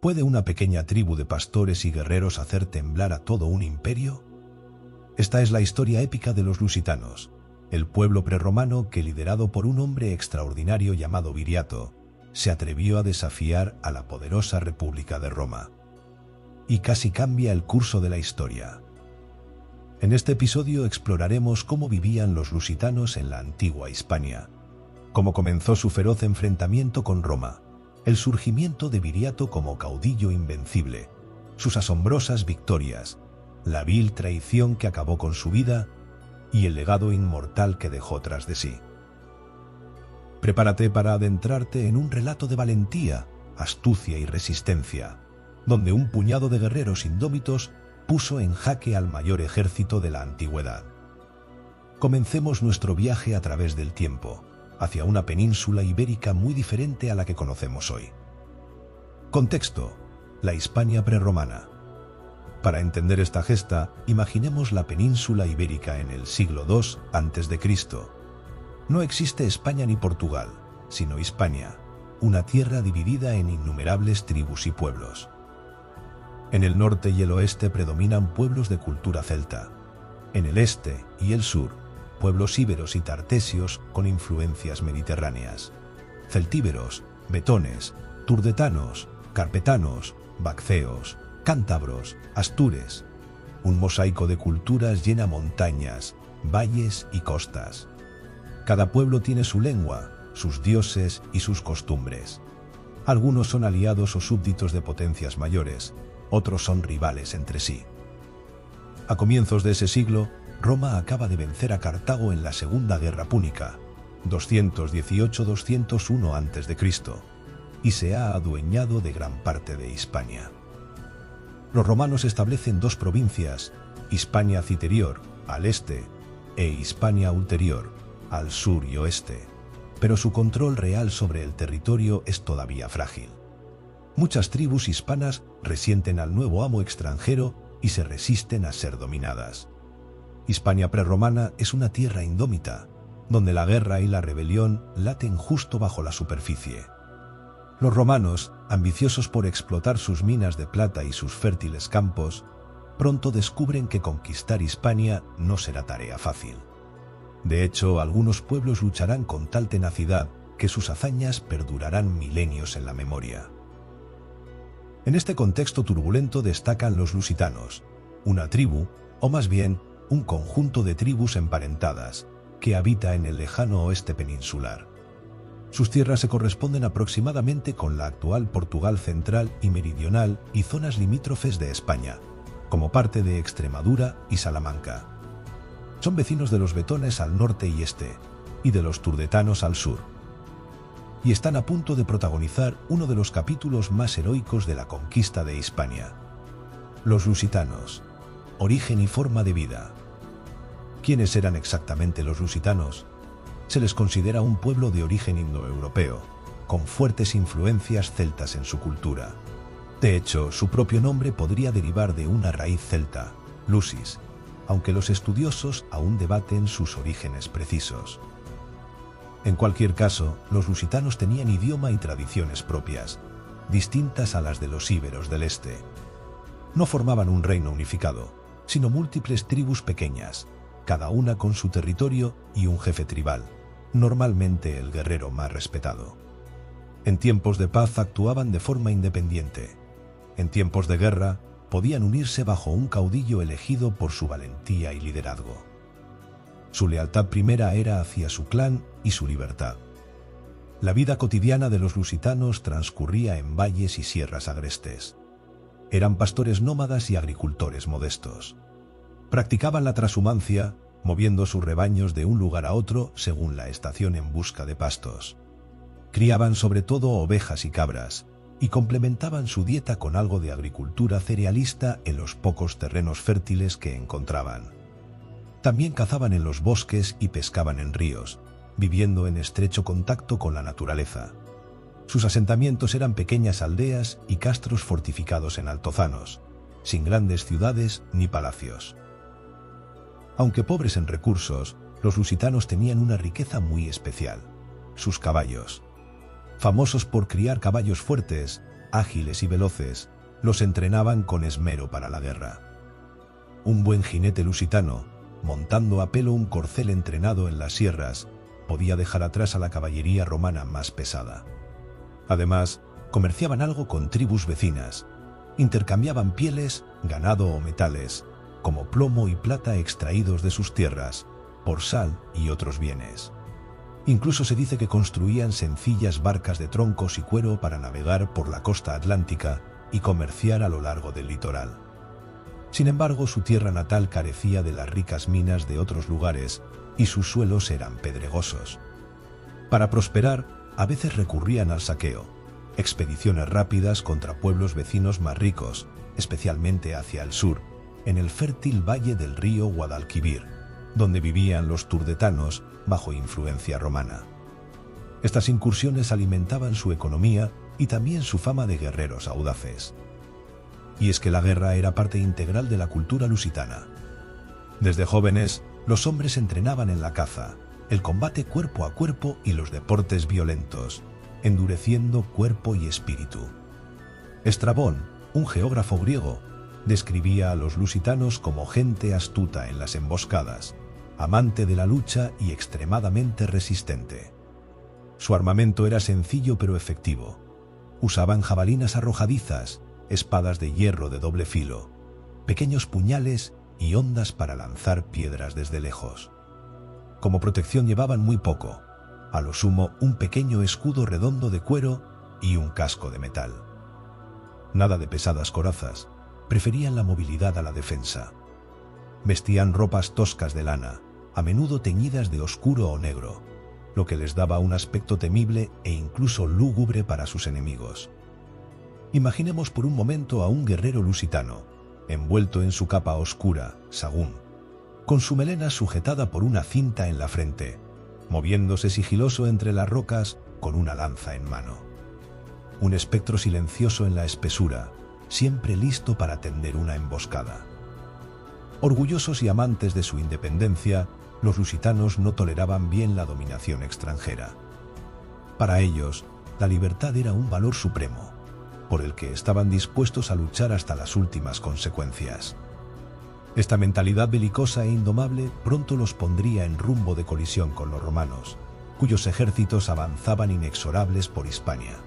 ¿Puede una pequeña tribu de pastores y guerreros hacer temblar a todo un imperio? Esta es la historia épica de los lusitanos, el pueblo prerromano que, liderado por un hombre extraordinario llamado Viriato, se atrevió a desafiar a la poderosa República de Roma. Y casi cambia el curso de la historia. En este episodio exploraremos cómo vivían los lusitanos en la antigua Hispania, cómo comenzó su feroz enfrentamiento con Roma, el surgimiento de Viriato como caudillo invencible, sus asombrosas victorias, la vil traición que acabó con su vida y el legado inmortal que dejó tras de sí. Prepárate para adentrarte en un relato de valentía, astucia y resistencia, donde un puñado de guerreros indómitos puso en jaque al mayor ejército de la antigüedad. Comencemos nuestro viaje a través del tiempo, hacia una península ibérica muy diferente a la que conocemos hoy. Contexto: la Hispania prerromana. Para entender esta gesta, imaginemos la península ibérica en el siglo II a.C. No existe España ni Portugal, sino Hispania, una tierra dividida en innumerables tribus y pueblos. En el norte y el oeste predominan pueblos de cultura celta. En el este y el sur, pueblos íberos y tartesios con influencias mediterráneas. Celtíberos, betones, turdetanos, carpetanos, vacceos, cántabros, astures. Un mosaico de culturas llena montañas, valles y costas. Cada pueblo tiene su lengua, sus dioses y sus costumbres. Algunos son aliados o súbditos de potencias mayores, otros son rivales entre sí. A comienzos de ese siglo, Roma acaba de vencer a Cartago en la Segunda Guerra Púnica, 218-201 a.C., y se ha adueñado de gran parte de Hispania. Los romanos establecen dos provincias, Hispania Citerior, al este, e Hispania Ulterior, al sur y oeste, pero su control real sobre el territorio es todavía frágil. Muchas tribus hispanas resienten al nuevo amo extranjero y se resisten a ser dominadas. Hispania prerromana es una tierra indómita, donde la guerra y la rebelión laten justo bajo la superficie. Los romanos, ambiciosos por explotar sus minas de plata y sus fértiles campos, pronto descubren que conquistar Hispania no será tarea fácil. De hecho, algunos pueblos lucharán con tal tenacidad que sus hazañas perdurarán milenios en la memoria. En este contexto turbulento destacan los lusitanos, una tribu, o más bien, un conjunto de tribus emparentadas, que habita en el lejano oeste peninsular. Sus tierras se corresponden aproximadamente con la actual Portugal central y meridional y zonas limítrofes de España, como parte de Extremadura y Salamanca. Son vecinos de los betones al norte y este, y de los turdetanos al sur. Y están a punto de protagonizar uno de los capítulos más heroicos de la conquista de Hispania. Los lusitanos, origen y forma de vida. ¿Quiénes eran exactamente los lusitanos? Se les considera un pueblo de origen indoeuropeo, con fuertes influencias celtas en su cultura. De hecho, su propio nombre podría derivar de una raíz celta, lusis, aunque los estudiosos aún debaten sus orígenes precisos. En cualquier caso, los lusitanos tenían idioma y tradiciones propias, distintas a las de los íberos del este. No formaban un reino unificado, sino múltiples tribus pequeñas, cada una con su territorio y un jefe tribal, normalmente el guerrero más respetado. En tiempos de paz actuaban de forma independiente. En tiempos de guerra, podían unirse bajo un caudillo elegido por su valentía y liderazgo. Su lealtad primera era hacia su clan y su libertad. La vida cotidiana de los lusitanos transcurría en valles y sierras agrestes. Eran pastores nómadas y agricultores modestos. Practicaban la trashumancia, moviendo sus rebaños de un lugar a otro según la estación en busca de pastos. Criaban sobre todo ovejas y cabras, y complementaban su dieta con algo de agricultura cerealista en los pocos terrenos fértiles que encontraban. También cazaban en los bosques y pescaban en ríos, viviendo en estrecho contacto con la naturaleza. Sus asentamientos eran pequeñas aldeas y castros fortificados en altozanos, sin grandes ciudades ni palacios. Aunque pobres en recursos, los lusitanos tenían una riqueza muy especial: sus caballos. Famosos por criar caballos fuertes, ágiles y veloces, los entrenaban con esmero para la guerra. Un buen jinete lusitano, montando a pelo un corcel entrenado en las sierras, podía dejar atrás a la caballería romana más pesada. Además, comerciaban algo con tribus vecinas, intercambiaban pieles, ganado o metales, como plomo y plata extraídos de sus tierras, por sal y otros bienes. Incluso se dice que construían sencillas barcas de troncos y cuero para navegar por la costa atlántica y comerciar a lo largo del litoral. Sin embargo, su tierra natal carecía de las ricas minas de otros lugares y sus suelos eran pedregosos. Para prosperar, a veces recurrían al saqueo, expediciones rápidas contra pueblos vecinos más ricos, especialmente hacia el sur, en el fértil valle del río Guadalquivir, donde vivían los turdetanos bajo influencia romana. Estas incursiones alimentaban su economía y también su fama de guerreros audaces. Y es que la guerra era parte integral de la cultura lusitana. Desde jóvenes, los hombres entrenaban en la caza, el combate cuerpo a cuerpo y los deportes violentos, endureciendo cuerpo y espíritu. Estrabón, un geógrafo griego, describía a los lusitanos como gente astuta en las emboscadas, amante de la lucha y extremadamente resistente. Su armamento era sencillo pero efectivo. Usaban jabalinas arrojadizas, espadas de hierro de doble filo, pequeños puñales y hondas para lanzar piedras desde lejos. Como protección llevaban muy poco, a lo sumo un pequeño escudo redondo de cuero y un casco de metal. Nada de pesadas corazas, preferían la movilidad a la defensa. Vestían ropas toscas de lana, a menudo teñidas de oscuro o negro, lo que les daba un aspecto temible e incluso lúgubre para sus enemigos. Imaginemos por un momento a un guerrero lusitano, envuelto en su capa oscura, sagún, con su melena sujetada por una cinta en la frente, moviéndose sigiloso entre las rocas con una lanza en mano. Un espectro silencioso en la espesura, siempre listo para tender una emboscada. Orgullosos y amantes de su independencia, los lusitanos no toleraban bien la dominación extranjera. Para ellos, la libertad era un valor supremo, por el que estaban dispuestos a luchar hasta las últimas consecuencias. Esta mentalidad belicosa e indomable pronto los pondría en rumbo de colisión con los romanos, cuyos ejércitos avanzaban inexorables por Hispania.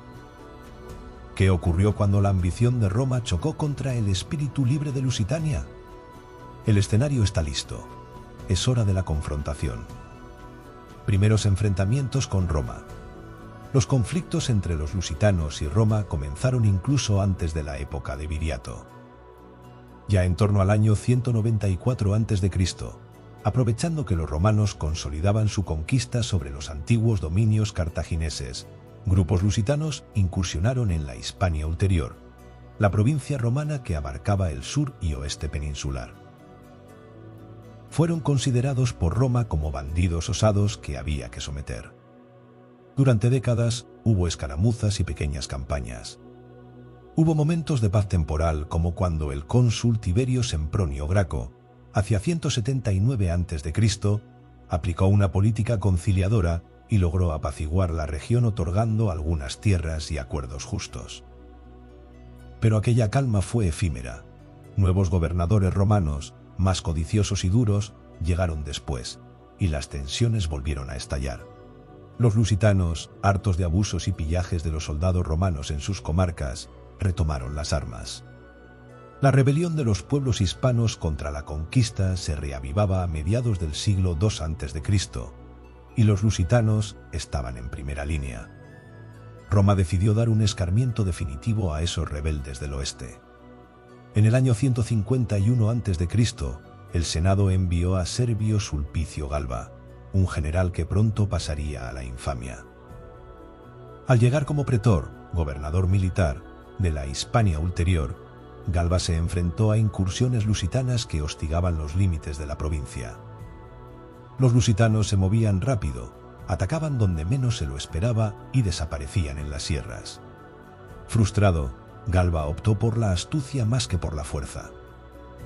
¿Qué ocurrió cuando la ambición de Roma chocó contra el espíritu libre de Lusitania? El escenario está listo. Es hora de la confrontación. Primeros enfrentamientos con Roma. Los conflictos entre los lusitanos y Roma comenzaron incluso antes de la época de Viriato. Ya en torno al año 194 a.C., aprovechando que los romanos consolidaban su conquista sobre los antiguos dominios cartagineses, grupos lusitanos incursionaron en la Hispania Ulterior, la provincia romana que abarcaba el sur y oeste peninsular. Fueron considerados por Roma como bandidos osados que había que someter. Durante décadas hubo escaramuzas y pequeñas campañas. Hubo momentos de paz temporal, como cuando el cónsul Tiberio Sempronio Graco, hacia 179 a.C., aplicó una política conciliadora y logró apaciguar la región otorgando algunas tierras y acuerdos justos. Pero aquella calma fue efímera. Nuevos gobernadores romanos, más codiciosos y duros, llegaron después, y las tensiones volvieron a estallar. Los lusitanos, hartos de abusos y pillajes de los soldados romanos en sus comarcas, retomaron las armas. La rebelión de los pueblos hispanos contra la conquista se reavivaba a mediados del siglo II a.C., y los lusitanos estaban en primera línea. Roma decidió dar un escarmiento definitivo a esos rebeldes del oeste. En el año 151 a.C., el Senado envió a Servio Sulpicio Galba, un general que pronto pasaría a la infamia. Al llegar como pretor, gobernador militar, de la Hispania Ulterior, Galba se enfrentó a incursiones lusitanas que hostigaban los límites de la provincia. Los lusitanos se movían rápido, atacaban donde menos se lo esperaba y desaparecían en las sierras. Frustrado, Galba optó por la astucia más que por la fuerza.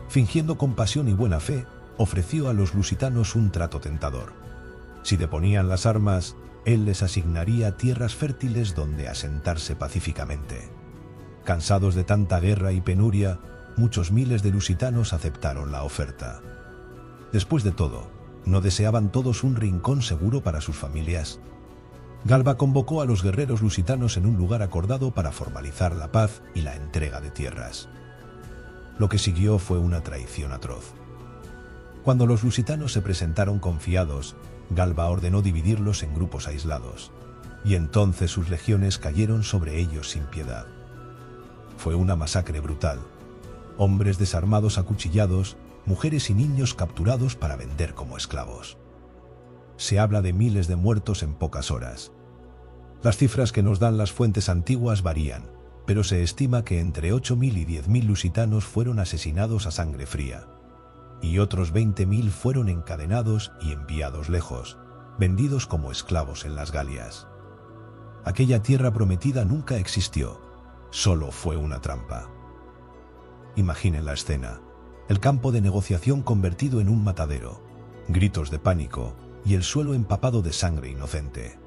Fingiendo compasión y buena fe, ofreció a los lusitanos un trato tentador. Si deponían las armas, él les asignaría tierras fértiles donde asentarse pacíficamente. Cansados de tanta guerra y penuria, muchos miles de lusitanos aceptaron la oferta. Después de todo, ¿no deseaban todos un rincón seguro para sus familias? Galba convocó a los guerreros lusitanos en un lugar acordado para formalizar la paz y la entrega de tierras. Lo que siguió fue una traición atroz. Cuando los lusitanos se presentaron confiados, Galba ordenó dividirlos en grupos aislados, y entonces sus legiones cayeron sobre ellos sin piedad. Fue una masacre brutal. Hombres desarmados acuchillados, mujeres y niños capturados para vender como esclavos. Se habla de miles de muertos en pocas horas. Las cifras que nos dan las fuentes antiguas varían, pero se estima que entre 8.000 y 10.000 lusitanos fueron asesinados a sangre fría, y otros 20.000 fueron encadenados y enviados lejos, vendidos como esclavos en las Galias. Aquella tierra prometida nunca existió, solo fue una trampa. Imaginen la escena, el campo de negociación convertido en un matadero, gritos de pánico y el suelo empapado de sangre inocente.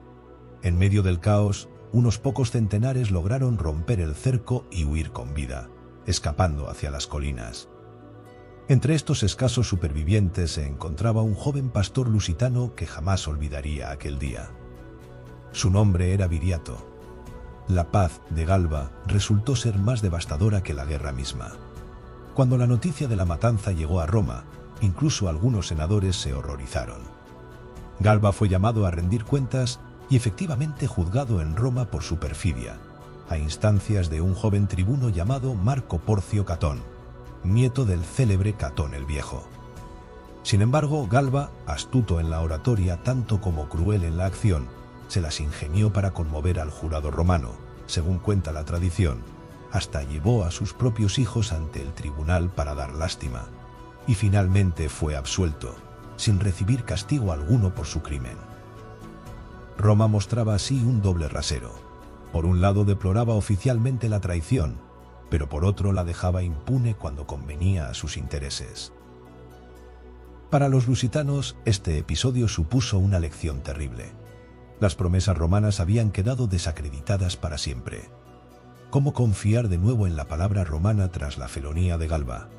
En medio del caos, unos pocos centenares lograron romper el cerco y huir con vida, escapando hacia las colinas. Entre estos escasos supervivientes se encontraba un joven pastor lusitano que jamás olvidaría aquel día. Su nombre era Viriato. La paz de Galba resultó ser más devastadora que la guerra misma. Cuando la noticia de la matanza llegó a Roma, incluso algunos senadores se horrorizaron. Galba fue llamado a rendir cuentas y efectivamente juzgado en Roma por su perfidia, a instancias de un joven tribuno llamado Marco Porcio Catón, nieto del célebre Catón el Viejo. Sin embargo, Galba, astuto en la oratoria tanto como cruel en la acción, se las ingenió para conmover al jurado romano, según cuenta la tradición, hasta llevó a sus propios hijos ante el tribunal para dar lástima, y finalmente fue absuelto, sin recibir castigo alguno por su crimen. Roma mostraba así un doble rasero. Por un lado deploraba oficialmente la traición, pero por otro la dejaba impune cuando convenía a sus intereses. Para los lusitanos, este episodio supuso una lección terrible. Las promesas romanas habían quedado desacreditadas para siempre. ¿Cómo confiar de nuevo en la palabra romana tras la felonía de Galba?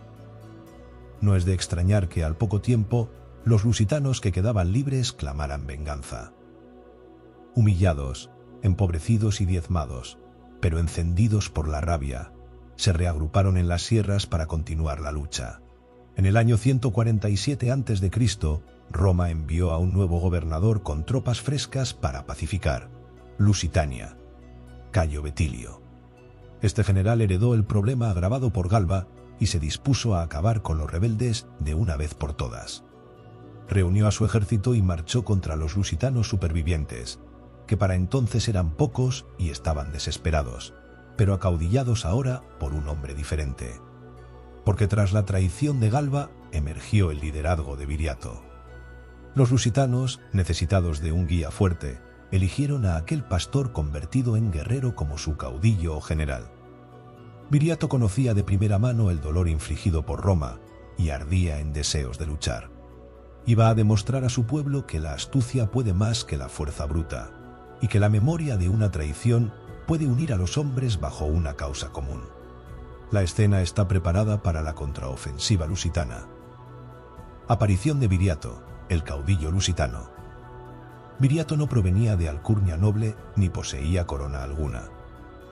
No es de extrañar que al poco tiempo los lusitanos que quedaban libres clamaran venganza. Humillados, empobrecidos y diezmados, pero encendidos por la rabia, se reagruparon en las sierras para continuar la lucha. En el año 147 a.C., Roma envió a un nuevo gobernador con tropas frescas para pacificar Lusitania, Cayo Betilio. Este general heredó el problema agravado por Galba y se dispuso a acabar con los rebeldes de una vez por todas. Reunió a su ejército y marchó contra los lusitanos supervivientes, que para entonces eran pocos y estaban desesperados, pero acaudillados ahora por un hombre diferente. Porque tras la traición de Galba emergió el liderazgo de Viriato. Los lusitanos, necesitados de un guía fuerte, eligieron a aquel pastor convertido en guerrero como su caudillo o general. Viriato conocía de primera mano el dolor infligido por Roma y ardía en deseos de luchar. Iba a demostrar a su pueblo que la astucia puede más que la fuerza bruta, y que la memoria de una traición puede unir a los hombres bajo una causa común. La escena está preparada para la contraofensiva lusitana. Aparición de Viriato, el caudillo lusitano. Viriato no provenía de alcurnia noble ni poseía corona alguna.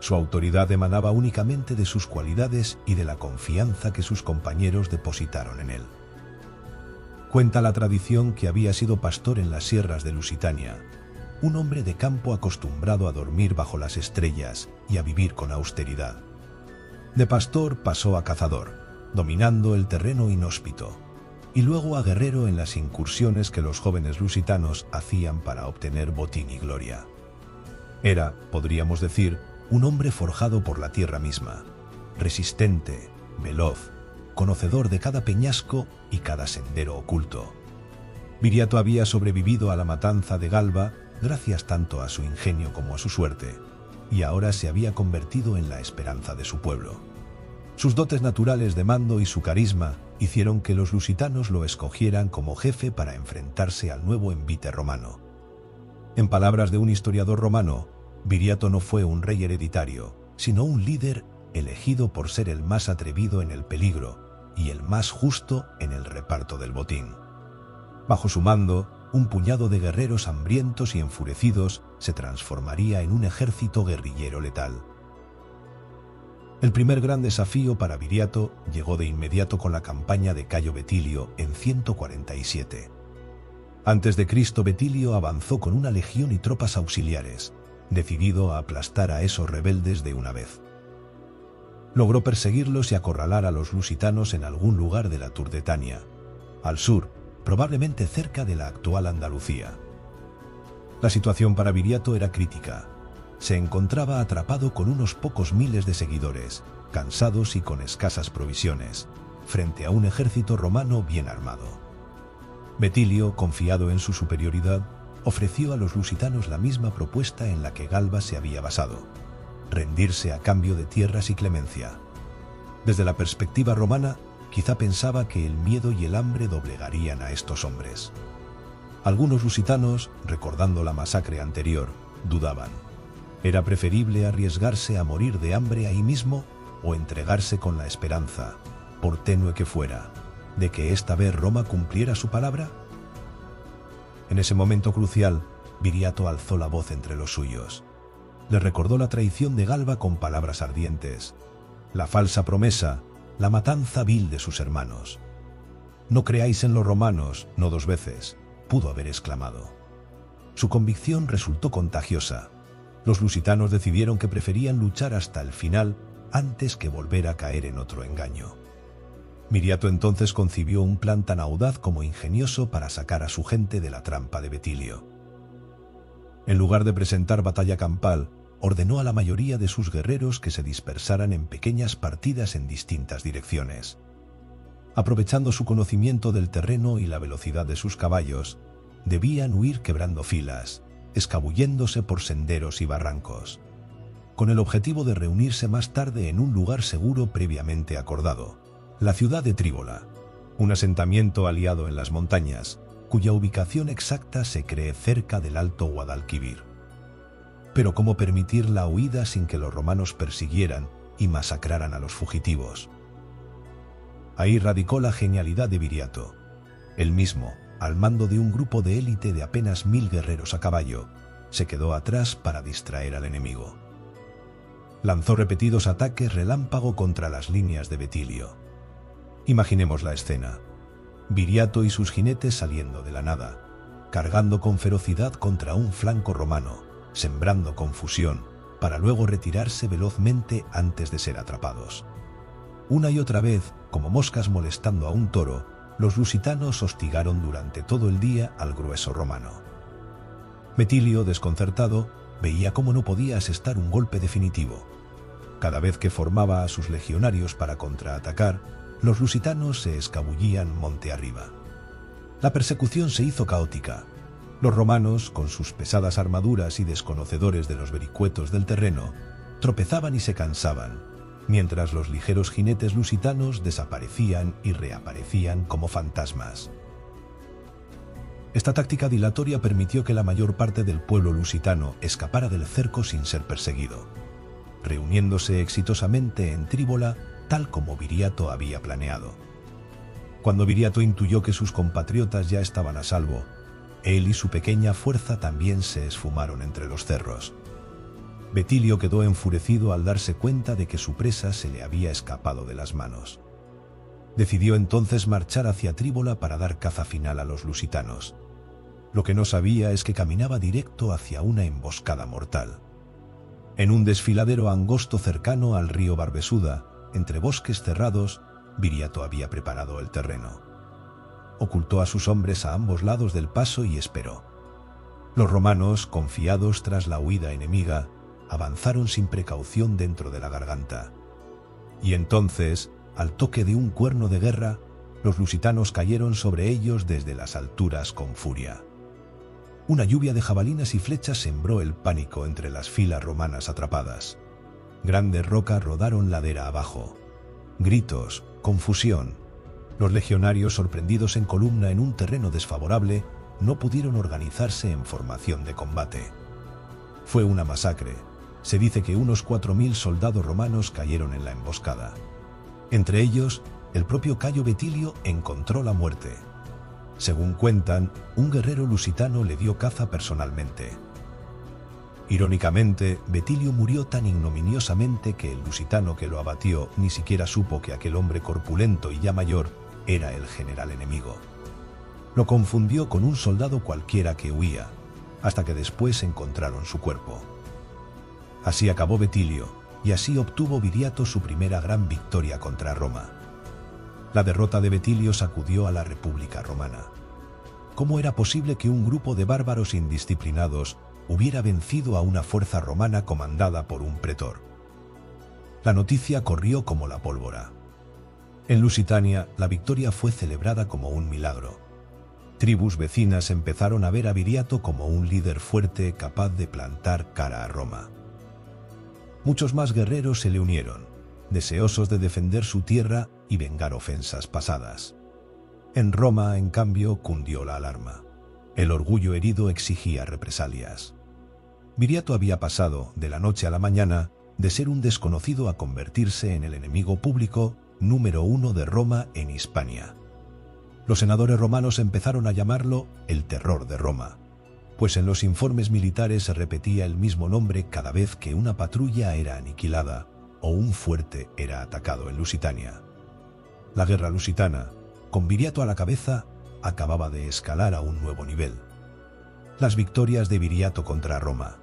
Su autoridad emanaba únicamente de sus cualidades y de la confianza que sus compañeros depositaron en él. Cuenta la tradición que había sido pastor en las sierras de Lusitania, un hombre de campo acostumbrado a dormir bajo las estrellas y a vivir con austeridad. De pastor pasó a cazador, dominando el terreno inhóspito, y luego a guerrero en las incursiones que los jóvenes lusitanos hacían para obtener botín y gloria. Era, podríamos decir, un hombre forjado por la tierra misma, resistente, veloz, conocedor de cada peñasco y cada sendero oculto. Viriato había sobrevivido a la matanza de Galba gracias tanto a su ingenio como a su suerte, y ahora se había convertido en la esperanza de su pueblo. Sus dotes naturales de mando y su carisma hicieron que los lusitanos lo escogieran como jefe para enfrentarse al nuevo envite romano. En palabras de un historiador romano, Viriato no fue un rey hereditario, sino un líder elegido por ser el más atrevido en el peligro y el más justo en el reparto del botín. Bajo su mando, un puñado de guerreros hambrientos y enfurecidos se transformaría en un ejército guerrillero letal. El primer gran desafío para Viriato llegó de inmediato con la campaña de Cayo Betilio en 147. Antes de Cristo, Betilio avanzó con una legión y tropas auxiliares, decidido a aplastar a esos rebeldes de una vez. Logró perseguirlos y acorralar a los lusitanos en algún lugar de la Turdetania, al sur, probablemente cerca de la actual Andalucía. La situación para Viriato era crítica. Se encontraba atrapado con unos pocos miles de seguidores, cansados y con escasas provisiones, frente a un ejército romano bien armado. Betilio, confiado en su superioridad, ofreció a los lusitanos la misma propuesta en la que Galba se había basado: rendirse a cambio de tierras y clemencia. Desde la perspectiva romana, quizá pensaba que el miedo y el hambre doblegarían a estos hombres. Algunos lusitanos, recordando la masacre anterior, dudaban. ¿Era preferible arriesgarse a morir de hambre ahí mismo o entregarse con la esperanza, por tenue que fuera, de que esta vez Roma cumpliera su palabra? En ese momento crucial, Viriato alzó la voz entre los suyos. Le recordó la traición de Galba con palabras ardientes, la falsa promesa, la matanza vil de sus hermanos. «No creáis en los romanos, no dos veces», pudo haber exclamado. Su convicción resultó contagiosa. Los lusitanos decidieron que preferían luchar hasta el final antes que volver a caer en otro engaño. Viriato entonces concibió un plan tan audaz como ingenioso para sacar a su gente de la trampa de Betilio. En lugar de presentar batalla campal, ordenó a la mayoría de sus guerreros que se dispersaran en pequeñas partidas en distintas direcciones. Aprovechando su conocimiento del terreno y la velocidad de sus caballos, debían huir quebrando filas, escabulléndose por senderos y barrancos, con el objetivo de reunirse más tarde en un lugar seguro previamente acordado, la ciudad de Tríbola, un asentamiento aliado en las montañas, cuya ubicación exacta se cree cerca del Alto Guadalquivir. Pero ¿cómo permitir la huida sin que los romanos persiguieran y masacraran a los fugitivos? Ahí radicó la genialidad de Viriato. Él mismo, al mando de un grupo de élite de apenas 1000 guerreros a caballo, se quedó atrás para distraer al enemigo. Lanzó repetidos ataques relámpago contra las líneas de Betilio. Imaginemos la escena. Viriato y sus jinetes saliendo de la nada, cargando con ferocidad contra un flanco romano, sembrando confusión, para luego retirarse velozmente antes de ser atrapados. Una y otra vez, como moscas molestando a un toro, los lusitanos hostigaron durante todo el día al grueso romano. Betilio, desconcertado, veía cómo no podía asestar un golpe definitivo. Cada vez que formaba a sus legionarios para contraatacar, los lusitanos se escabullían monte arriba. La persecución se hizo caótica. Los romanos, con sus pesadas armaduras y desconocedores de los vericuetos del terreno, tropezaban y se cansaban, mientras los ligeros jinetes lusitanos desaparecían y reaparecían como fantasmas. Esta táctica dilatoria permitió que la mayor parte del pueblo lusitano escapara del cerco sin ser perseguido, reuniéndose exitosamente en Tríbola tal como Viriato había planeado. Cuando Viriato intuyó que sus compatriotas ya estaban a salvo, él y su pequeña fuerza también se esfumaron entre los cerros. Betilio quedó enfurecido al darse cuenta de que su presa se le había escapado de las manos. Decidió entonces marchar hacia Tríbola para dar caza final a los lusitanos. Lo que no sabía es que caminaba directo hacia una emboscada mortal. En un desfiladero angosto cercano al río Barbesuda, entre bosques cerrados, Viriato había preparado el terreno. Ocultó a sus hombres a ambos lados del paso y esperó. Los romanos, confiados tras la huida enemiga, avanzaron sin precaución dentro de la garganta. Y entonces, al toque de un cuerno de guerra, los lusitanos cayeron sobre ellos desde las alturas con furia. Una lluvia de jabalinas y flechas sembró el pánico entre las filas romanas atrapadas. Grandes rocas rodaron ladera abajo. Gritos, confusión. Los legionarios, sorprendidos en columna en un terreno desfavorable, no pudieron organizarse en formación de combate. Fue una masacre, Se dice que unos 4.000 soldados romanos cayeron en la emboscada. Entre ellos, el propio Cayo Betilio encontró la muerte. Según cuentan, un guerrero lusitano le dio caza personalmente. Irónicamente, Betilio murió tan ignominiosamente que el lusitano que lo abatió ni siquiera supo que aquel hombre corpulento y ya mayor era el general enemigo. Lo confundió con un soldado cualquiera que huía, hasta que después encontraron su cuerpo. Así acabó Betilio, y así obtuvo Viriato su primera gran victoria contra Roma. La derrota de Betilio sacudió a la República Romana. ¿Cómo era posible que un grupo de bárbaros indisciplinados hubiera vencido a una fuerza romana comandada por un pretor? La noticia corrió como la pólvora. En Lusitania, la victoria fue celebrada como un milagro. Tribus vecinas empezaron a ver a Viriato como un líder fuerte capaz de plantar cara a Roma. Muchos más guerreros se le unieron, deseosos de defender su tierra y vengar ofensas pasadas. En Roma, en cambio, cundió la alarma. El orgullo herido exigía represalias. Viriato había pasado, de la noche a la mañana, de ser un desconocido a convertirse en el enemigo público número 1 de Roma en Hispania. Los senadores romanos empezaron a llamarlo el terror de Roma, pues en los informes militares se repetía el mismo nombre cada vez que una patrulla era aniquilada o un fuerte era atacado en Lusitania. La guerra lusitana, con Viriato a la cabeza, acababa de escalar a un nuevo nivel. Las victorias de Viriato contra Roma.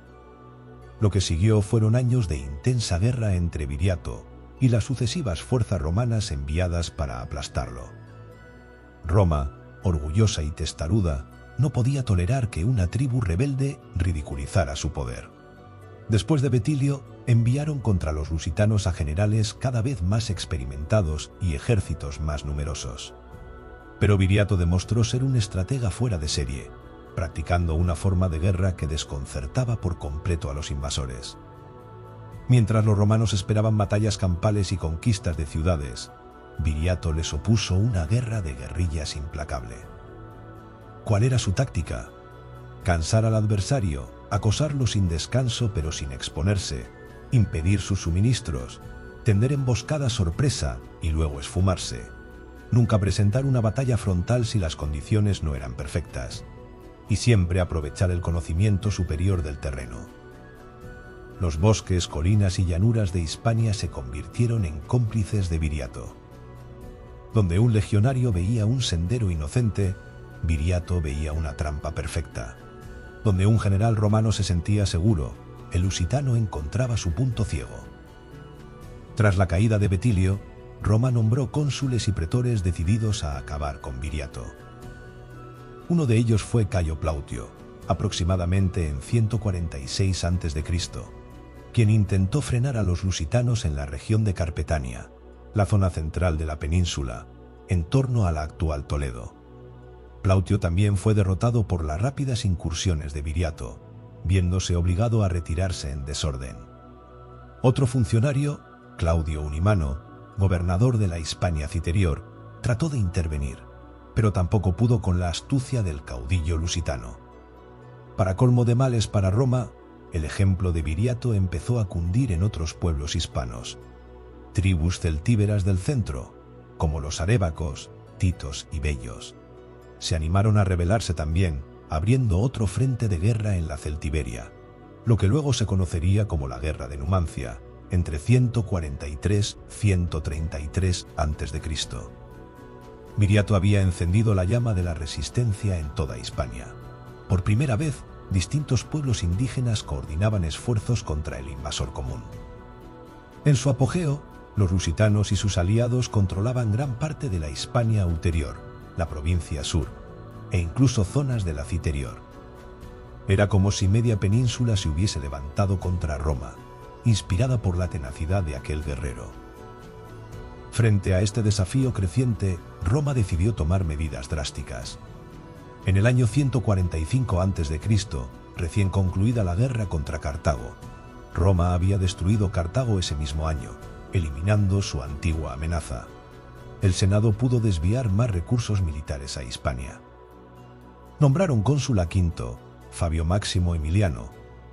Lo que siguió fueron años de intensa guerra entre Viriato y las sucesivas fuerzas romanas enviadas para aplastarlo. Roma, orgullosa y testaruda, no podía tolerar que una tribu rebelde ridiculizara su poder. Después de Betilio, enviaron contra los lusitanos a generales cada vez más experimentados y ejércitos más numerosos. Pero Viriato demostró ser un estratega fuera de serie, practicando una forma de guerra que desconcertaba por completo a los invasores. Mientras los romanos esperaban batallas campales y conquistas de ciudades, Viriato les opuso una guerra de guerrillas implacable. ¿Cuál era su táctica? Cansar al adversario, acosarlo sin descanso pero sin exponerse, impedir sus suministros, tender emboscada sorpresa y luego esfumarse. Nunca presentar una batalla frontal si las condiciones no eran perfectas. Y siempre aprovechar el conocimiento superior del terreno. Los bosques, colinas y llanuras de Hispania se convirtieron en cómplices de Viriato. Donde un legionario veía un sendero inocente, Viriato veía una trampa perfecta. Donde un general romano se sentía seguro, el lusitano encontraba su punto ciego. Tras la caída de Betilio, Roma nombró cónsules y pretores decididos a acabar con Viriato. Uno de ellos fue Cayo Plautio, aproximadamente en 146 a.C., quien intentó frenar a los lusitanos en la región de Carpetania, la zona central de la península, en torno a la actual Toledo. Plautio también fue derrotado por las rápidas incursiones de Viriato, viéndose obligado a retirarse en desorden. Otro funcionario, Claudio Unimano, gobernador de la Hispania Citerior, trató de intervenir, pero tampoco pudo con la astucia del caudillo lusitano. Para colmo de males para Roma, el ejemplo de Viriato empezó a cundir en otros pueblos hispanos. Tribus celtíberas del centro, como los arébacos, titos y bellos, se animaron a rebelarse también, abriendo otro frente de guerra en la Celtiberia, lo que luego se conocería como la Guerra de Numancia, entre 143 y 133 a.C. Viriato había encendido la llama de la resistencia en toda Hispania. Por primera vez, distintos pueblos indígenas coordinaban esfuerzos contra el invasor común. En su apogeo, los lusitanos y sus aliados controlaban gran parte de la Hispania ulterior, la provincia sur, e incluso zonas de la Citerior. Era como si media península se hubiese levantado contra Roma, inspirada por la tenacidad de aquel guerrero. Frente a este desafío creciente, Roma decidió tomar medidas drásticas. En el año 145 a.C., recién concluida la guerra contra Cartago, Roma había destruido Cartago ese mismo año, eliminando su antigua amenaza. El Senado pudo desviar más recursos militares a Hispania. Nombraron cónsul a Quinto, Fabio Máximo Emiliano,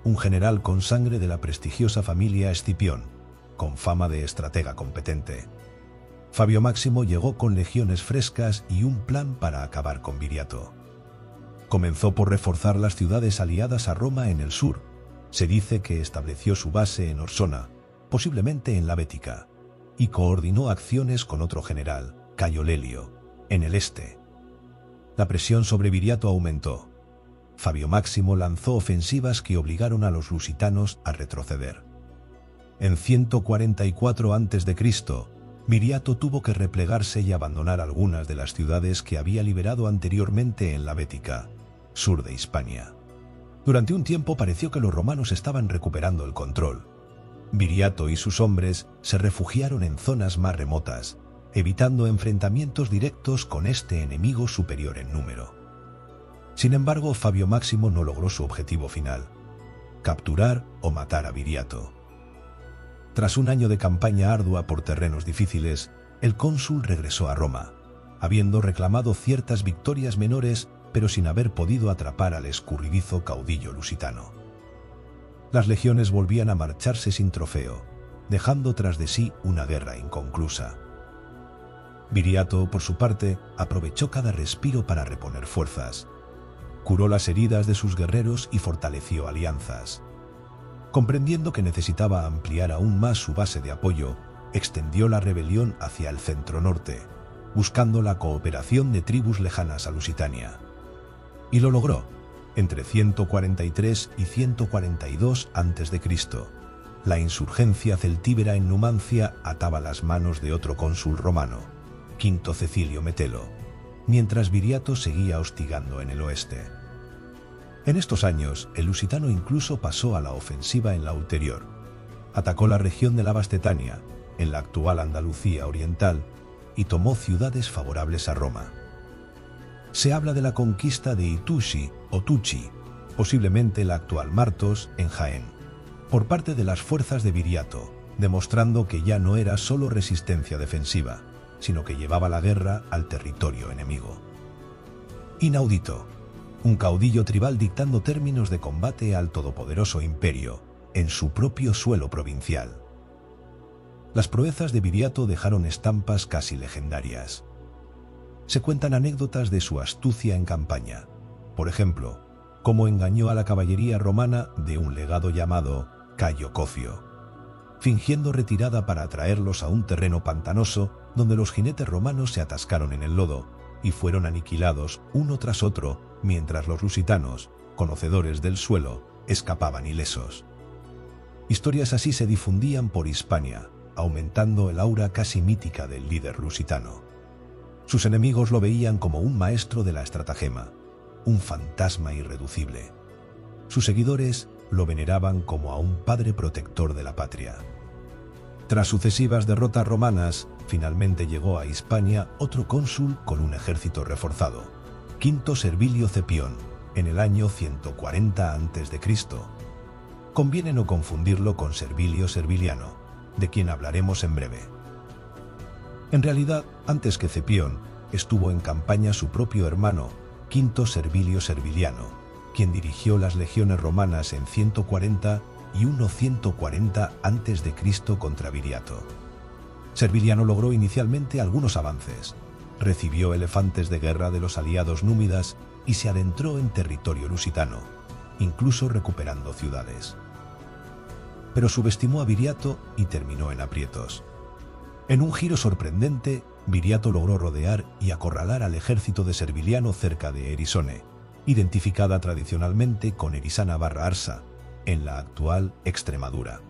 un general con sangre de la prestigiosa familia Escipión, con fama de estratega competente. Fabio Máximo llegó con legiones frescas y un plan para acabar con Viriato. Comenzó por reforzar las ciudades aliadas a Roma en el sur. Se dice que estableció su base en Orsona, posiblemente en la Bética, y coordinó acciones con otro general, Cayo Lelio, en el este. La presión sobre Viriato aumentó. Fabio Máximo lanzó ofensivas que obligaron a los lusitanos a retroceder. En 144 a.C., Viriato tuvo que replegarse y abandonar algunas de las ciudades que había liberado anteriormente en la Bética, sur de Hispania. Durante un tiempo pareció que los romanos estaban recuperando el control. Viriato y sus hombres se refugiaron en zonas más remotas, evitando enfrentamientos directos con este enemigo superior en número. Sin embargo, Fabio Máximo no logró su objetivo final: capturar o matar a Viriato. Tras un año de campaña ardua por terrenos difíciles, el cónsul regresó a Roma, habiendo reclamado ciertas victorias menores, pero sin haber podido atrapar al escurridizo caudillo lusitano. Las legiones volvían a marcharse sin trofeo, dejando tras de sí una guerra inconclusa. Viriato, por su parte, aprovechó cada respiro para reponer fuerzas. Curó las heridas de sus guerreros y fortaleció alianzas. Comprendiendo que necesitaba ampliar aún más su base de apoyo, extendió la rebelión hacia el centro-norte, buscando la cooperación de tribus lejanas a Lusitania. Y lo logró. Entre 143 y 142 a.C., la insurgencia celtíbera en Numancia ataba las manos de otro cónsul romano, Quinto Cecilio Metelo, mientras Viriato seguía hostigando en el oeste. En estos años, el lusitano incluso pasó a la ofensiva en la ulterior. Atacó la región de la Bastetania, en la actual Andalucía oriental, y tomó ciudades favorables a Roma. Se habla de la conquista de Itushi o Tuchi, posiblemente la actual Martos, en Jaén, por parte de las fuerzas de Viriato, demostrando que ya no era solo resistencia defensiva, sino que llevaba la guerra al territorio enemigo. Inaudito. Un caudillo tribal dictando términos de combate al todopoderoso imperio, en su propio suelo provincial. Las proezas de Viriato dejaron estampas casi legendarias. Se cuentan anécdotas de su astucia en campaña. Por ejemplo, cómo engañó a la caballería romana de un legado llamado Cayo Cocio, fingiendo retirada para atraerlos a un terreno pantanoso donde los jinetes romanos se atascaron en el lodo y fueron aniquilados uno tras otro, mientras los lusitanos, conocedores del suelo, escapaban ilesos. Historias así se difundían por Hispania, aumentando el aura casi mítica del líder lusitano. Sus enemigos lo veían como un maestro de la estratagema, un fantasma irreducible. Sus seguidores lo veneraban como a un padre protector de la patria. Tras sucesivas derrotas romanas, finalmente llegó a Hispania otro cónsul con un ejército reforzado, Quinto Servilio Cepión, en el año 140 a.C. Conviene no confundirlo con Servilio Serviliano, de quien hablaremos en breve. En realidad, antes que Cepión, estuvo en campaña su propio hermano, Quinto Servilio Serviliano, quien dirigió las legiones romanas en 140 y 140 a.C. contra Viriato. Serviliano logró inicialmente algunos avances, recibió elefantes de guerra de los aliados númidas y se adentró en territorio lusitano, incluso recuperando ciudades. Pero subestimó a Viriato y terminó en aprietos. En un giro sorprendente, Viriato logró rodear y acorralar al ejército de Serviliano cerca de Erisone, identificada tradicionalmente con Erisana/Arsa, en la actual Extremadura.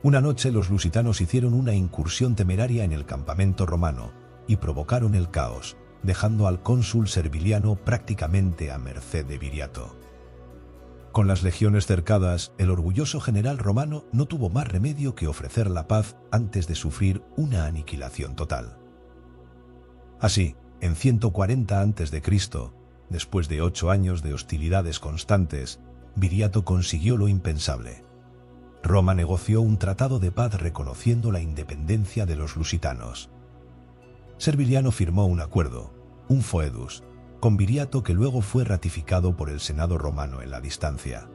Una noche los lusitanos hicieron una incursión temeraria en el campamento romano y provocaron el caos, dejando al cónsul Serviliano prácticamente a merced de Viriato. Con las legiones cercadas, el orgulloso general romano no tuvo más remedio que ofrecer la paz antes de sufrir una aniquilación total. Así, en 140 a.C., después de 8 años de hostilidades constantes, Viriato consiguió lo impensable. Roma negoció un tratado de paz reconociendo la independencia de los lusitanos. Serviliano firmó un acuerdo, un foedus, con Viriato que luego fue ratificado por el Senado romano en la distancia.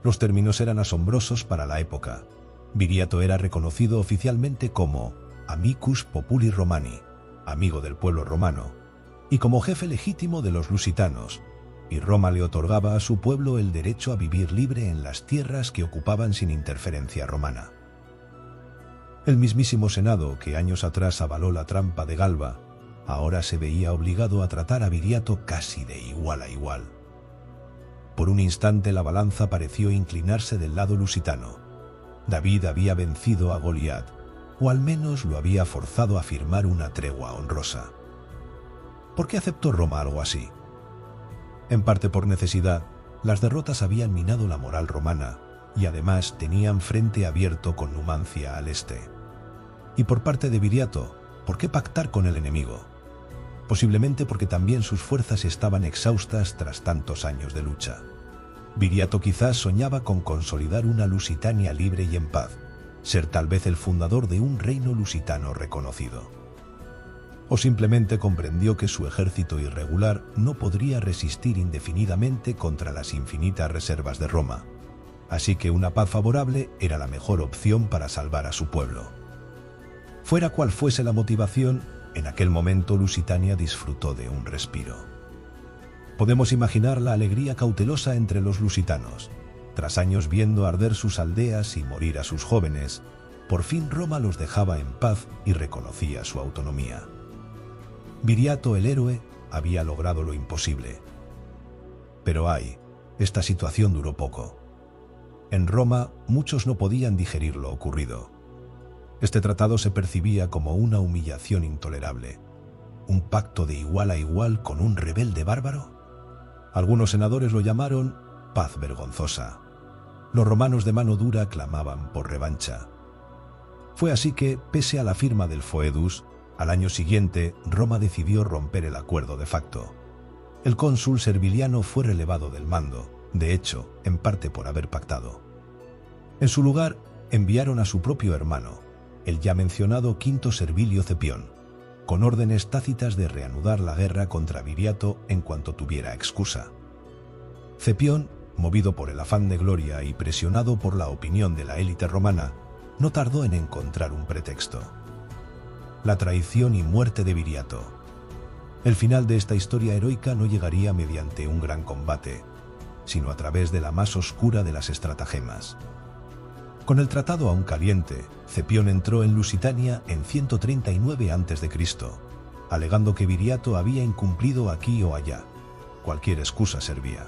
Los términos eran asombrosos para la época. Viriato era reconocido oficialmente como amicus populi Romani, amigo del pueblo romano, y como jefe legítimo de los lusitanos, y Roma le otorgaba a su pueblo el derecho a vivir libre en las tierras que ocupaban sin interferencia romana. El mismísimo Senado, que años atrás avaló la trampa de Galba, ahora se veía obligado a tratar a Viriato casi de igual a igual. Por un instante la balanza pareció inclinarse del lado lusitano. David había vencido a Goliat, o al menos lo había forzado a firmar una tregua honrosa. ¿Por qué aceptó Roma algo así? En parte por necesidad. Las derrotas habían minado la moral romana y además tenían frente abierto con Numancia al este. Y por parte de Viriato, ¿por qué pactar con el enemigo? Posiblemente porque también sus fuerzas estaban exhaustas tras tantos años de lucha. Viriato quizás soñaba con consolidar una Lusitania libre y en paz, ser tal vez el fundador de un reino lusitano reconocido. O simplemente comprendió que su ejército irregular no podría resistir indefinidamente contra las infinitas reservas de Roma, así que una paz favorable era la mejor opción para salvar a su pueblo. Fuera cual fuese la motivación, en aquel momento Lusitania disfrutó de un respiro. Podemos imaginar la alegría cautelosa entre los lusitanos. Tras años viendo arder sus aldeas y morir a sus jóvenes, por fin Roma los dejaba en paz y reconocía su autonomía. Viriato, el héroe, había logrado lo imposible. Pero esta situación duró poco. En Roma, muchos no podían digerir lo ocurrido. Este tratado se percibía como una humillación intolerable. ¿Un pacto de igual a igual con un rebelde bárbaro? Algunos senadores lo llamaron paz vergonzosa. Los romanos de mano dura clamaban por revancha. Fue así que, pese a la firma del Foedus, al año siguiente Roma decidió romper el acuerdo de facto. El cónsul Serviliano fue relevado del mando, de hecho, en parte por haber pactado. En su lugar, enviaron a su propio hermano, el ya mencionado Quinto Servilio Cepión, con órdenes tácitas de reanudar la guerra contra Viriato en cuanto tuviera excusa. Cepión, movido por el afán de gloria y presionado por la opinión de la élite romana, no tardó en encontrar un pretexto: la traición y muerte de Viriato. El final de esta historia heroica no llegaría mediante un gran combate, sino a través de la más oscura de las estratagemas. Con el tratado aún caliente, Cepión entró en Lusitania en 139 a.C., alegando que Viriato había incumplido aquí o allá. Cualquier excusa servía.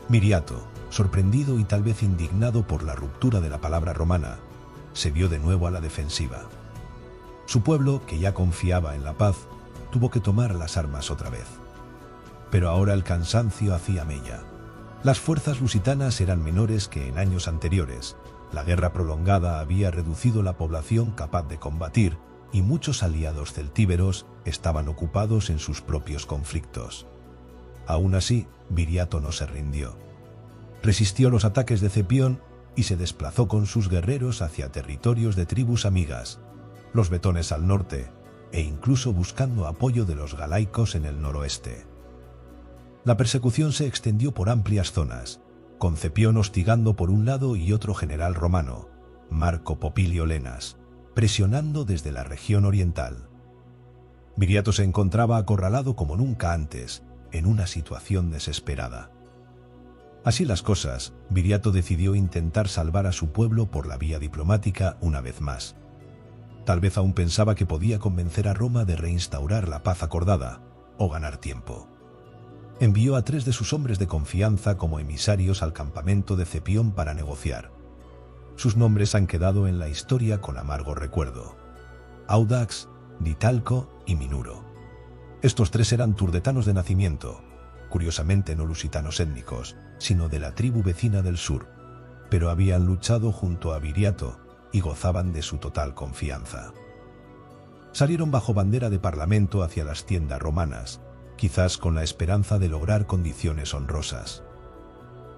Viriato, sorprendido y tal vez indignado por la ruptura de la palabra romana, se vio de nuevo a la defensiva. Su pueblo, que ya confiaba en la paz, tuvo que tomar las armas otra vez. Pero ahora el cansancio hacía mella. Las fuerzas lusitanas eran menores que en años anteriores. La guerra prolongada había reducido la población capaz de combatir y muchos aliados celtíberos estaban ocupados en sus propios conflictos. Aún así, Viriato no se rindió. Resistió los ataques de Cepión y se desplazó con sus guerreros hacia territorios de tribus amigas, los betones al norte, e incluso buscando apoyo de los galaicos en el noroeste. La persecución se extendió por amplias zonas, con Cepión hostigando por un lado y otro general romano, Marco Popilio Lenas, presionando desde la región oriental. Viriato se encontraba acorralado como nunca antes, en una situación desesperada. Así las cosas, Viriato decidió intentar salvar a su pueblo por la vía diplomática una vez más. Tal vez aún pensaba que podía convencer a Roma de reinstaurar la paz acordada, o ganar tiempo. Envió a 3 de sus hombres de confianza como emisarios al campamento de Cepión para negociar. Sus nombres han quedado en la historia con amargo recuerdo: Audax, Ditalco y Minuro. Estos 3 eran turdetanos de nacimiento, curiosamente no lusitanos étnicos, sino de la tribu vecina del sur, pero habían luchado junto a Viriato y gozaban de su total confianza. Salieron bajo bandera de parlamento hacia las tiendas romanas, quizás con la esperanza de lograr condiciones honrosas.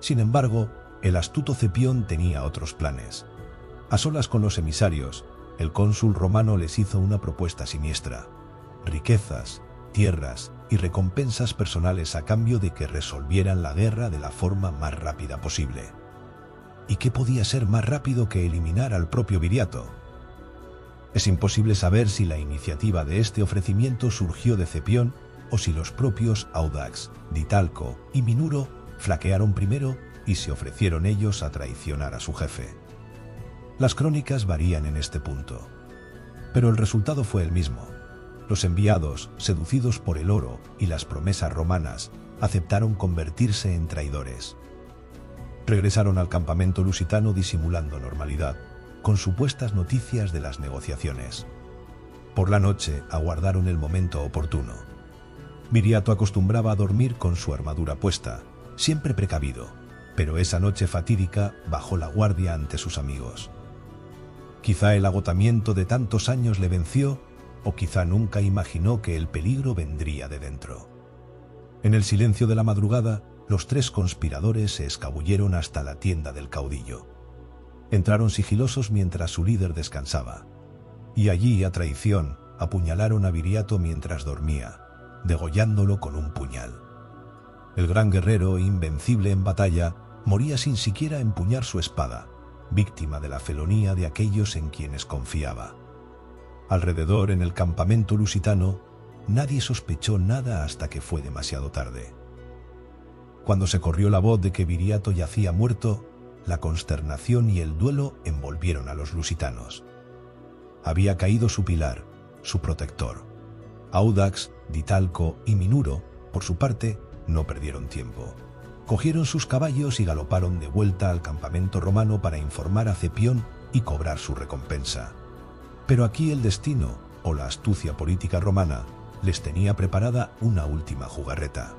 Sin embargo, el astuto Cepión tenía otros planes. A solas con los emisarios, el cónsul romano les hizo una propuesta siniestra: riquezas, tierras y recompensas personales a cambio de que resolvieran la guerra de la forma más rápida posible. ¿Y qué podía ser más rápido que eliminar al propio Viriato? Es imposible saber si la iniciativa de este ofrecimiento surgió de Cepión o si los propios Audax, Ditalco y Minuro flaquearon primero y se ofrecieron ellos a traicionar a su jefe. Las crónicas varían en este punto, pero el resultado fue el mismo. Los enviados, seducidos por el oro y las promesas romanas, aceptaron convertirse en traidores. Regresaron al campamento lusitano disimulando normalidad, con supuestas noticias de las negociaciones. Por la noche aguardaron el momento oportuno. Viriato acostumbraba a dormir con su armadura puesta, siempre precavido, pero esa noche fatídica bajó la guardia ante sus amigos. Quizá el agotamiento de tantos años le venció, o quizá nunca imaginó que el peligro vendría de dentro. En el silencio de la madrugada, los tres conspiradores se escabulleron hasta la tienda del caudillo. Entraron sigilosos mientras su líder descansaba, y allí, a traición, apuñalaron a Viriato mientras dormía, degollándolo con un puñal. El gran guerrero, invencible en batalla, moría sin siquiera empuñar su espada, víctima de la felonía de aquellos en quienes confiaba. Alrededor, en el campamento lusitano, nadie sospechó nada hasta que fue demasiado tarde. Cuando se corrió la voz de que Viriato yacía muerto, la consternación y el duelo envolvieron a los lusitanos. Había caído su pilar, su protector. Audax, Ditalco y Minuro, por su parte, no perdieron tiempo. Cogieron sus caballos y galoparon de vuelta al campamento romano para informar a Cepión y cobrar su recompensa. Pero aquí el destino, o la astucia política romana, les tenía preparada una última jugarreta.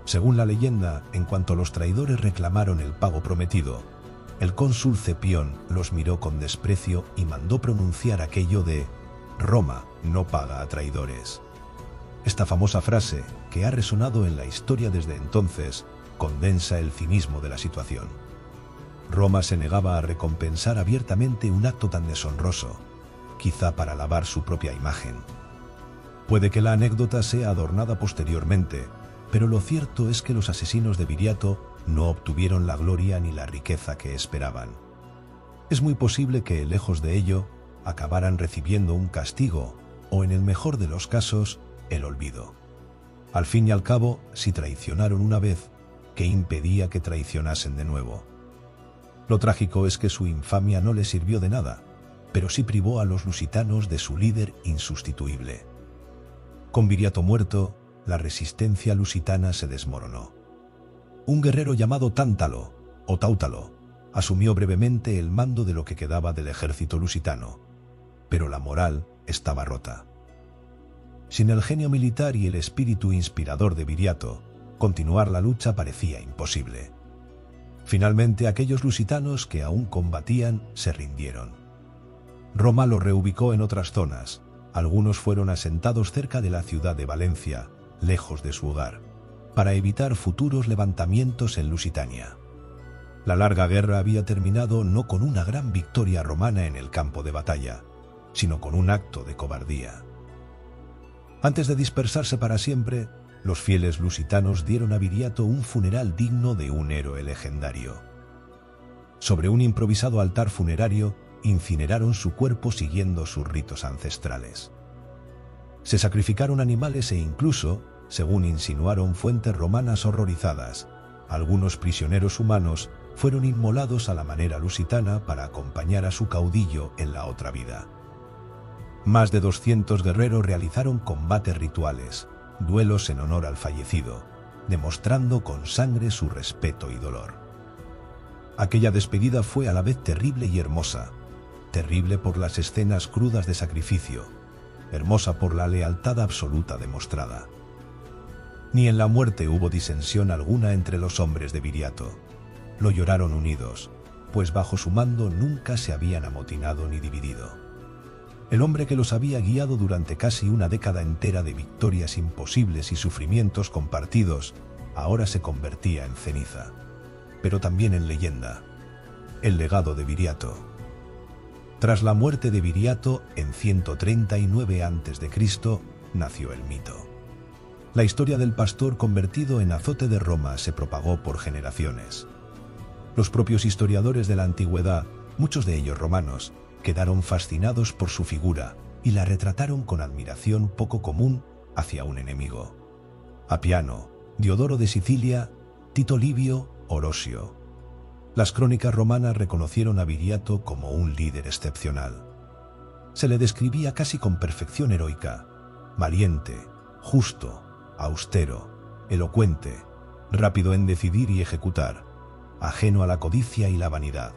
Según la leyenda, en cuanto los traidores reclamaron el pago prometido, el cónsul Cepión los miró con desprecio y mandó pronunciar aquello de «Roma no paga a traidores». Esta famosa frase, que ha resonado en la historia desde entonces, condensa el cinismo de la situación. Roma se negaba a recompensar abiertamente un acto tan deshonroso, quizá para lavar su propia imagen. Puede que la anécdota sea adornada posteriormente, pero lo cierto es que los asesinos de Viriato no obtuvieron la gloria ni la riqueza que esperaban. Es muy posible que, lejos de ello, acabaran recibiendo un castigo o, en el mejor de los casos, el olvido. Al fin y al cabo, si traicionaron una vez, ¿qué impedía que traicionasen de nuevo? Lo trágico es que su infamia no les sirvió de nada, pero sí privó a los lusitanos de su líder insustituible. Con Viriato muerto, la resistencia lusitana se desmoronó. Un guerrero llamado Tántalo, o Táutalo, asumió brevemente el mando de lo que quedaba del ejército lusitano, pero la moral estaba rota. Sin el genio militar y el espíritu inspirador de Viriato, continuar la lucha parecía imposible. Finalmente, aquellos lusitanos que aún combatían se rindieron. Roma los reubicó en otras zonas. Algunos fueron asentados cerca de la ciudad de Valencia, lejos de su hogar, para evitar futuros levantamientos en Lusitania. La larga guerra había terminado no con una gran victoria romana en el campo de batalla, sino con un acto de cobardía. Antes de dispersarse para siempre, los fieles lusitanos dieron a Viriato un funeral digno de un héroe legendario. Sobre un improvisado altar funerario, incineraron su cuerpo siguiendo sus ritos ancestrales. Se sacrificaron animales e incluso, según insinuaron fuentes romanas horrorizadas, algunos prisioneros humanos fueron inmolados a la manera lusitana para acompañar a su caudillo en la otra vida. Más de 200 guerreros realizaron combates rituales, duelos en honor al fallecido, demostrando con sangre su respeto y dolor. Aquella despedida fue a la vez terrible y hermosa, terrible por las escenas crudas de sacrificio, hermosa por la lealtad absoluta demostrada. Ni en la muerte hubo disensión alguna entre los hombres de Viriato. Lo lloraron unidos, pues bajo su mando nunca se habían amotinado ni dividido. El hombre que los había guiado durante casi una década entera de victorias imposibles y sufrimientos compartidos, ahora se convertía en ceniza, pero también en leyenda. El legado de Viriato. Tras la muerte de Viriato en 139 a.C., nació el mito. La historia del pastor convertido en azote de Roma se propagó por generaciones. Los propios historiadores de la antigüedad, muchos de ellos romanos, quedaron fascinados por su figura y la retrataron con admiración poco común hacia un enemigo. Apiano, Diodoro de Sicilia, Tito Livio, Orosio. Las crónicas romanas reconocieron a Viriato como un líder excepcional. Se le describía casi con perfección heroica, valiente, justo, austero, elocuente, rápido en decidir y ejecutar, ajeno a la codicia y la vanidad.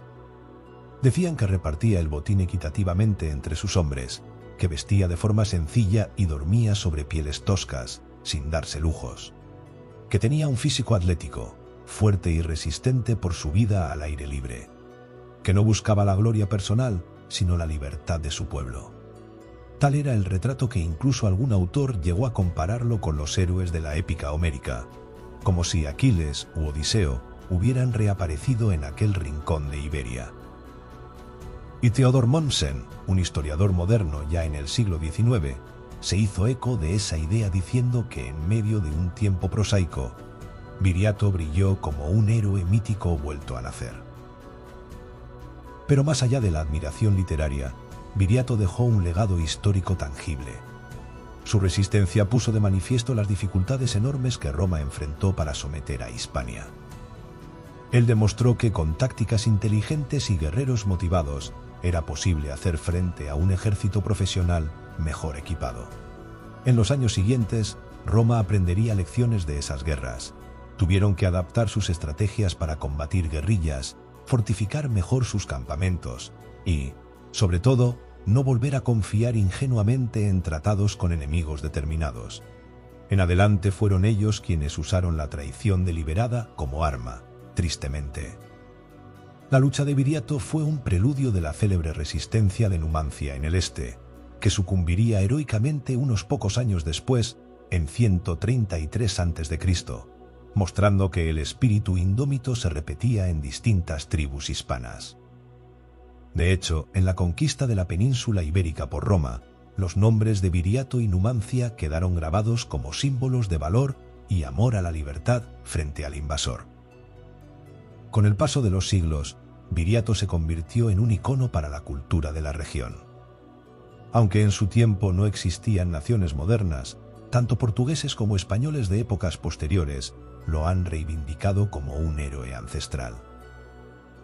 Decían que repartía el botín equitativamente entre sus hombres, que vestía de forma sencilla y dormía sobre pieles toscas, sin darse lujos, que tenía un físico atlético, fuerte y resistente por su vida al aire libre, que no buscaba la gloria personal, sino la libertad de su pueblo. Tal era el retrato que incluso algún autor llegó a compararlo con los héroes de la épica homérica, como si Aquiles u Odiseo hubieran reaparecido en aquel rincón de Iberia. Y Theodor Mommsen, un historiador moderno ya en el siglo XIX, se hizo eco de esa idea diciendo que en medio de un tiempo prosaico, Viriato brilló como un héroe mítico vuelto a nacer. Pero más allá de la admiración literaria, Viriato dejó un legado histórico tangible. Su resistencia puso de manifiesto las dificultades enormes que Roma enfrentó para someter a Hispania. Él demostró que con tácticas inteligentes y guerreros motivados era posible hacer frente a un ejército profesional mejor equipado. En los años siguientes, Roma aprendería lecciones de esas guerras. Tuvieron que adaptar sus estrategias para combatir guerrillas, fortificar mejor sus campamentos y, sobre todo, no volver a confiar ingenuamente en tratados con enemigos determinados. En adelante fueron ellos quienes usaron la traición deliberada como arma, tristemente. La lucha de Viriato fue un preludio de la célebre resistencia de Numancia en el este, que sucumbiría heroicamente unos pocos años después, en 133 a.C., mostrando que el espíritu indómito se repetía en distintas tribus hispanas. De hecho, en la conquista de la península ibérica por Roma, los nombres de Viriato y Numancia quedaron grabados como símbolos de valor y amor a la libertad frente al invasor. Con el paso de los siglos, Viriato se convirtió en un icono para la cultura de la región. Aunque en su tiempo no existían naciones modernas, tanto portugueses como españoles de épocas posteriores lo han reivindicado como un héroe ancestral.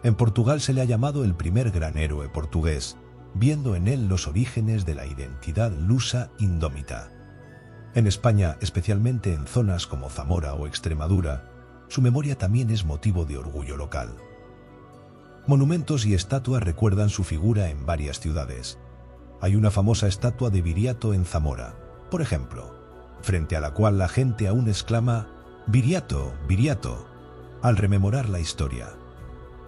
En Portugal se le ha llamado el primer gran héroe portugués, viendo en él los orígenes de la identidad lusa indómita. En España, especialmente en zonas como Zamora o Extremadura, su memoria también es motivo de orgullo local. Monumentos y estatuas recuerdan su figura en varias ciudades. Hay una famosa estatua de Viriato en Zamora, por ejemplo, frente a la cual la gente aún exclama «Viriato, Viriato», al rememorar la historia.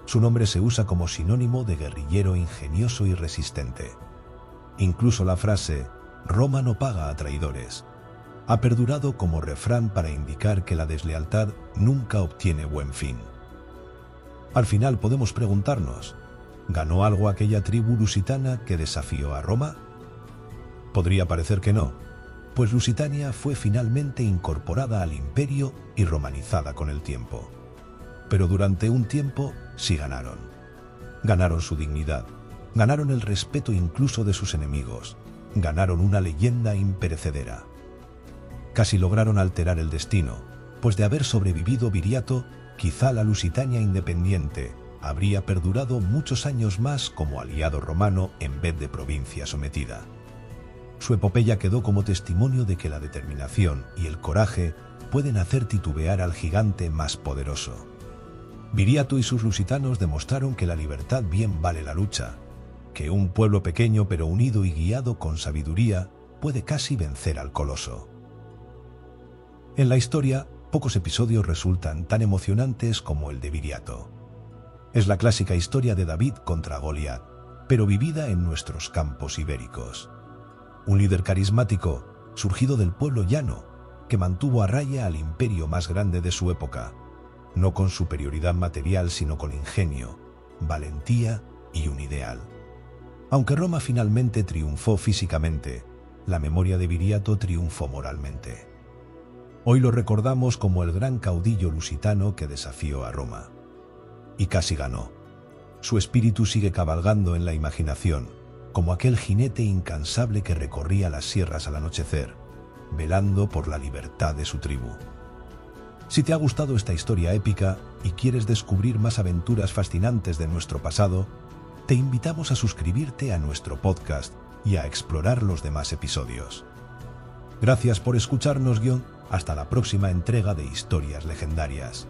Su nombre se usa como sinónimo de guerrillero ingenioso y resistente. Incluso la frase «Roma no paga a traidores» ha perdurado como refrán para indicar que la deslealtad nunca obtiene buen fin. Al final podemos preguntarnos, ¿ganó algo aquella tribu lusitana que desafió a Roma? Podría parecer que no, pues Lusitania fue finalmente incorporada al imperio y romanizada con el tiempo. Pero durante un tiempo sí ganaron. Ganaron su dignidad, ganaron el respeto incluso de sus enemigos, ganaron una leyenda imperecedera. Casi lograron alterar el destino, pues de haber sobrevivido Viriato, quizá la Lusitania independiente habría perdurado muchos años más como aliado romano en vez de provincia sometida. Su epopeya quedó como testimonio de que la determinación y el coraje pueden hacer titubear al gigante más poderoso. Viriato y sus lusitanos demostraron que la libertad bien vale la lucha, que un pueblo pequeño pero unido y guiado con sabiduría puede casi vencer al coloso. En la historia, pocos episodios resultan tan emocionantes como el de Viriato. Es la clásica historia de David contra Goliat, pero vivida en nuestros campos ibéricos. Un líder carismático, surgido del pueblo llano, que mantuvo a raya al imperio más grande de su época, no con superioridad material sino con ingenio, valentía y un ideal. Aunque Roma finalmente triunfó físicamente, la memoria de Viriato triunfó moralmente. Hoy lo recordamos como el gran caudillo lusitano que desafió a Roma. y casi ganó. Su espíritu sigue cabalgando en la imaginación, como aquel jinete incansable que recorría las sierras al anochecer, velando por la libertad de su tribu. Si te ha gustado esta historia épica y quieres descubrir más aventuras fascinantes de nuestro pasado, te invitamos a suscribirte a nuestro podcast y a explorar los demás episodios. Gracias por escucharnos, hasta la próxima entrega de Historias Legendarias.